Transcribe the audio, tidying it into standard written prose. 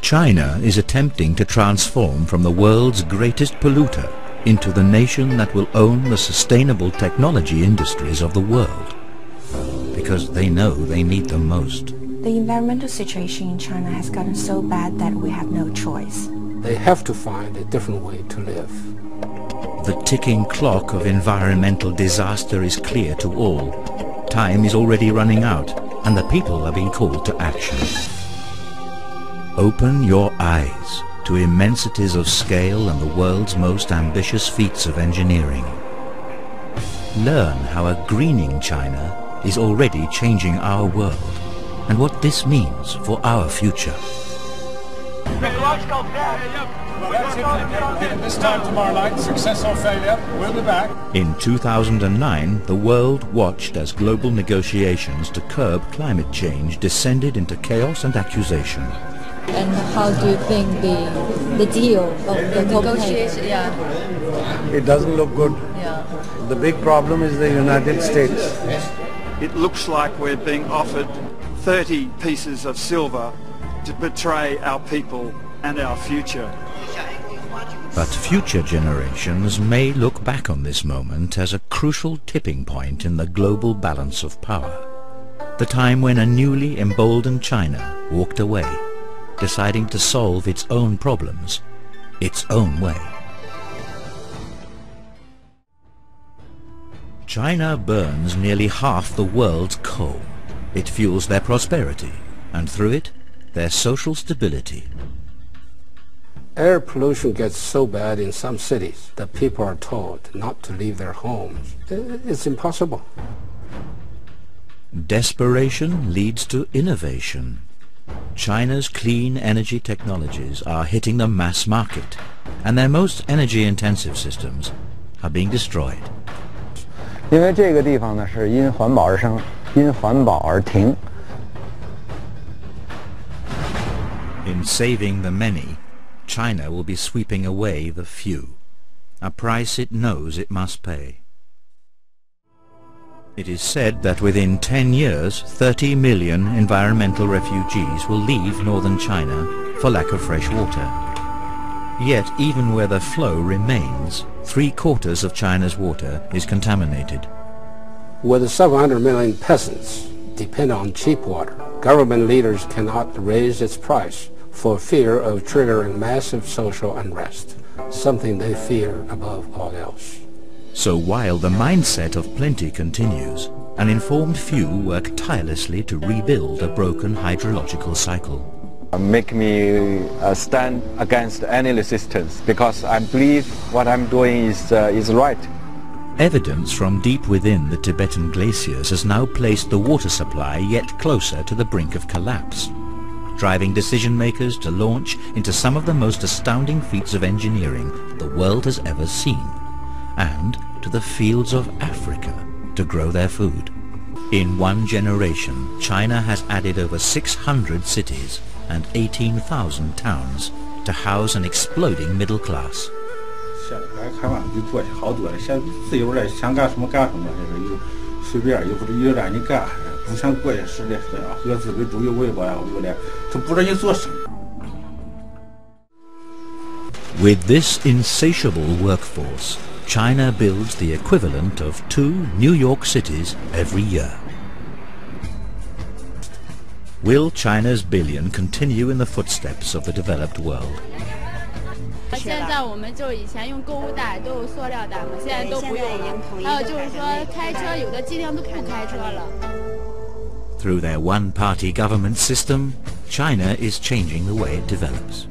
China is attempting to transform from the world's greatest polluter into the nation that will own the sustainable technology industries of the world, because they know they need them most. The environmental situation in China has gotten so bad that we have no choice. They have to find a different way to live. The ticking clock of environmental disaster is clear to all. Time is already running out, and the people are being called to action. Open your eyes to immensities of scale and the world's most ambitious feats of engineering. Learn how a greening China is already changing our world, and what this means for our future. This time tomorrow night, success or failure, we'll be back. In 2009, the world watched as global negotiations to curb climate change descended into chaos and accusation. And how do you think the deal of the negotiation? Yeah. It doesn't look good. Yeah. The big problem is the United States. It looks like we're being offered 30 pieces of silver to betray our people and our future. But future generations may look back on this moment as a crucial tipping point in the global balance of power. The time when a newly emboldened China walked away, deciding to solve its own problems, its own way. China burns nearly half the world's coal. It fuels their prosperity, and through it, their social stability. Air pollution gets so bad in some cities that people are told not to leave their homes. It's impossible. Desperation leads to innovation. China's clean energy technologies are hitting the mass market, and their most energy-intensive systems are being destroyed. 因为这个地方呢是因环保而生，因环保而停。 In saving the many, China will be sweeping away the few, a price it knows it must pay. It is said that within 10 years, 30 million environmental refugees will leave northern China for lack of fresh water. Yet, even where the flow remains, 3/4 of China's water is contaminated. With 700 million peasants depend on cheap water, government leaders cannot raise its price for fear of triggering massive social unrest, something they fear above all else. So while the mindset of plenty continues, an informed few work tirelessly to rebuild a broken hydrological cycle. Make me stand against any resistance, because I believe what I'm doing is right. Evidence from deep within the Tibetan glaciers has now placed the water supply yet closer to the brink of collapse, driving decision makers to launch into some of the most astounding feats of engineering the world has ever seen, and to the fields of Africa to grow their food. In one generation, China has added over 600 cities and 18,000 towns to house an exploding middle class. With this insatiable workforce, China builds the equivalent of 2 New York cities every year. Will China's billion continue in the footsteps of the developed world? 现在我们就以前用购物袋都有塑料袋嘛，现在都不用了。还有就是说开车，有的尽量都不开车了。 Through their one-party government system, China is changing the way it develops.